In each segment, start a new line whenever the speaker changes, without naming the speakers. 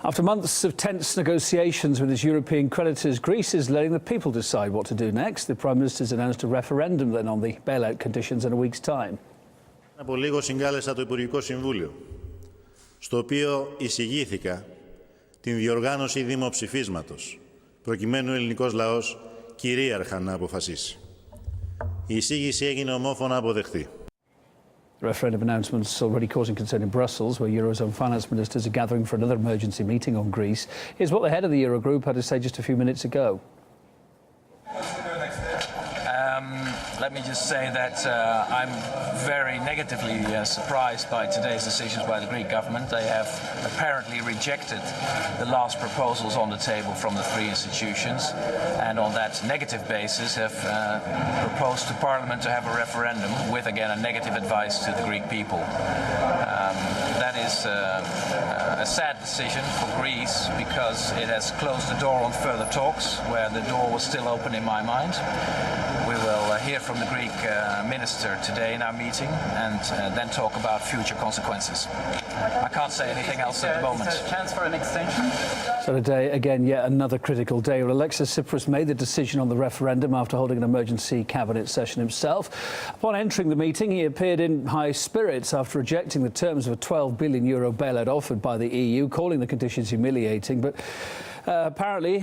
After months of tense negotiations with its European creditors, Greece is letting the people decide what to do next. The Prime Minister's announced a referendum then on the bailout conditions in a week's time.
Από λίγο συγκάλεσα το Υπουργικό Συμβούλιο, στο οποίο εισηγήθηκα την διοργάνωση δημοψηφίσματος, προκειμένου ο ελληνικός λαός κυρίαρχα να αποφασίσει. Η εισήγηση έγινε ομόφωνα αποδεκτή.
The referendum announcements already causing concern in Brussels, where Eurozone finance ministers are gathering for another emergency meeting on Greece. Here's what the head of the Eurogroup had to say just a few minutes ago.
Let me just say that I'm very negatively surprised by today's decisions by the Greek government. They have apparently rejected the last proposals on the table from the three institutions, and on that negative basis have proposed to Parliament to have a referendum with, again, a negative advice to the Greek people. That is a sad decision for Greece because it has closed the door on further talks, where the door was still open in my mind. We will hear from the Greek minister today in our meeting and then talk about future consequences. I can't say anything else at the moment.
Is there a chance for an extension?
So today, again, yet another critical day. Well, Alexis Tsipras made the decision on the referendum after holding an emergency cabinet session himself. Upon entering the meeting, he appeared in high spirits after rejecting the terms of a €12 billion bailout offered by the EU, calling the conditions humiliating. But apparently,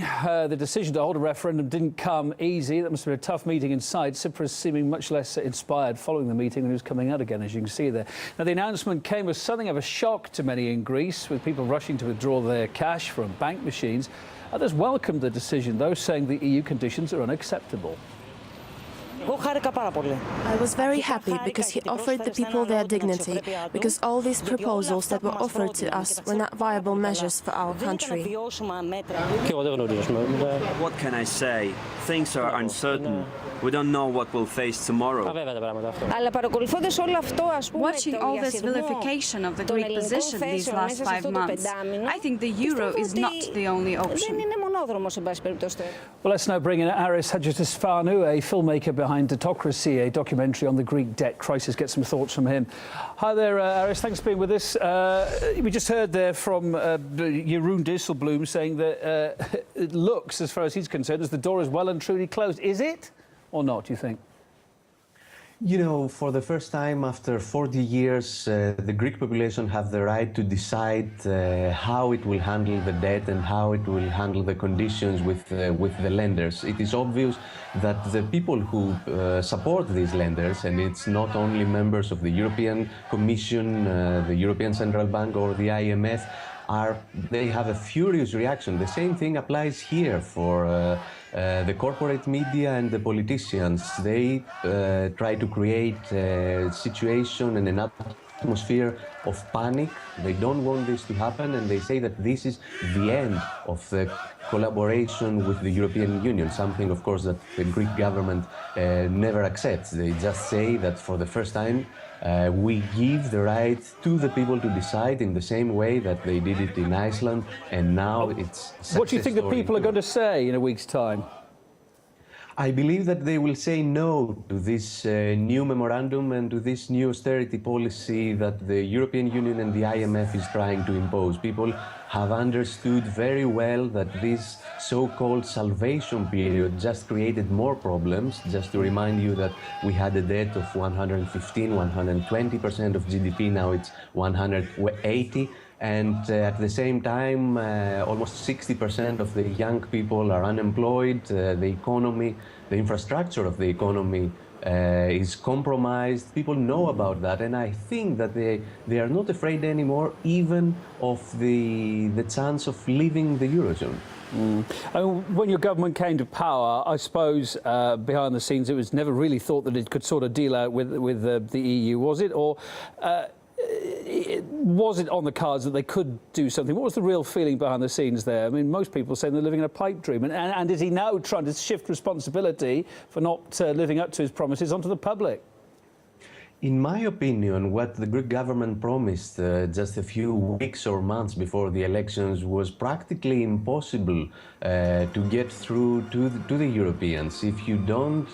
the decision to hold a referendum didn't come easy. That must have been a tough meeting inside. Tsipras seeming much less inspired following the meeting, and he was coming out again, as you can see there. Now, the announcement came as something of a shock to many in Greece, with people rushing to withdraw their cash from bank machines. Others welcomed the decision, though, saying the EU conditions are unacceptable.
I was very happy because he offered the people their dignity, because all these proposals that were offered to us were not viable measures for our country.
What can I say? Things are uncertain. We don't know what we'll face tomorrow.
Watching all this vilification of the Greek position these last 5 months, I think the euro is not the only option.
Well, let's now bring in Aris Hadjitisfanu, a filmmaker behind Autocracy, a documentary on the Greek debt crisis. Get some thoughts from him. Hi there, Aris. Thanks for being with us. We just heard there from Jeroen Dijsselbloem saying that it looks, as far as he's concerned, as the door is well and truly closed. Is it or not, do you think?
You know, for the first time after 40 years, the Greek population have the right to decide how it will handle the debt and how it will handle the conditions with the lenders. It is obvious that the people who support these lenders, and it's not only members of the European Commission, the European Central Bank or the IMF, they have a furious reaction. The same thing applies here for the corporate media and the politicians. They try to create a situation and an atmosphere of panic. They don't want this to happen, and they say that this is the end of the collaboration with the European Union, something, of course, that the Greek government never accepts. They just say that for the first time, we give the right to the people to decide in the same way that they did it in Iceland, and now it's
what do you think the people are going to say in a week's time?
I believe that they will say no to this new memorandum and to this new austerity policy that the European Union and the IMF is trying to impose. People have understood very well that this so-called salvation period just created more problems. Just to remind you that we had a debt of 115, 120% of GDP, now it's 180. And at the same time, almost 60% of the young people are unemployed. The economy, the infrastructure of the economy is compromised. People know about that, and I think that they are not afraid anymore even of the chance of leaving the Eurozone.
When your government came to power, I suppose behind the scenes it was never really thought that it could sort of deal out with the EU, was it? Or was it on the cards that they could do something? What was the real feeling behind the scenes there? I mean, most people say they're living in a pipe dream. And is he now trying to shift responsibility for not living up to his promises onto the public?
In my opinion, what the Greek government promised just a few weeks or months before the elections was practically impossible to get through to the Europeans. If you don't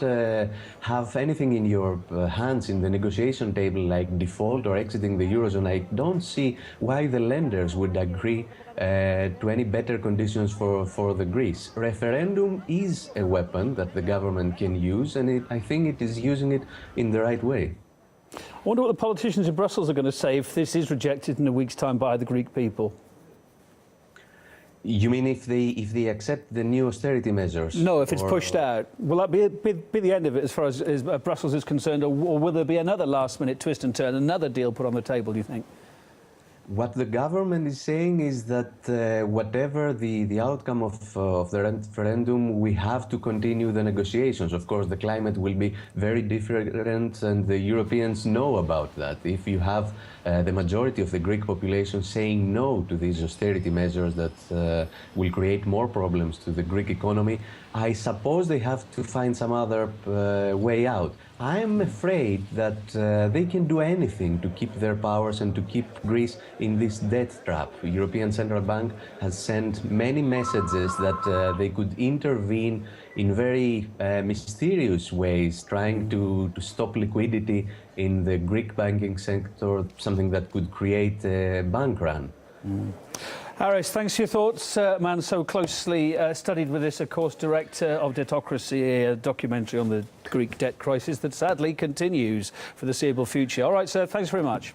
have anything in your hands in the negotiation table like default or exiting the Eurozone, I don't see why the lenders would agree to any better conditions for the Greece. Referendum is a weapon that the government can use, and I think it is using it in the right way.
I wonder what the politicians in Brussels are going to say if this is rejected in a week's time by the Greek people.
You mean if they accept the new austerity measures?
No, if it's pushed out. Will that be the end of it as far as Brussels is concerned, or will there be another last-minute twist and turn, another deal put on the table, do you think?
What the government is saying is that whatever the outcome of the referendum, we have to continue the negotiations. Of course, the climate will be very different, and the Europeans know about that. If you have the majority of the Greek population saying no to these austerity measures that will create more problems to the Greek economy, I suppose they have to find some other way out. I am afraid that they can do anything to keep their powers and to keep Greece in this debt trap. The European Central Bank has sent many messages that they could intervene in very mysterious ways, trying to stop liquidity in the Greek banking sector, something that could create a bank run.
Harris, thanks for your thoughts. Man so closely studied with this, of course, director of Debtocracy, a documentary on the Greek debt crisis that sadly continues for the foreseeable future. All right, sir, thanks very much.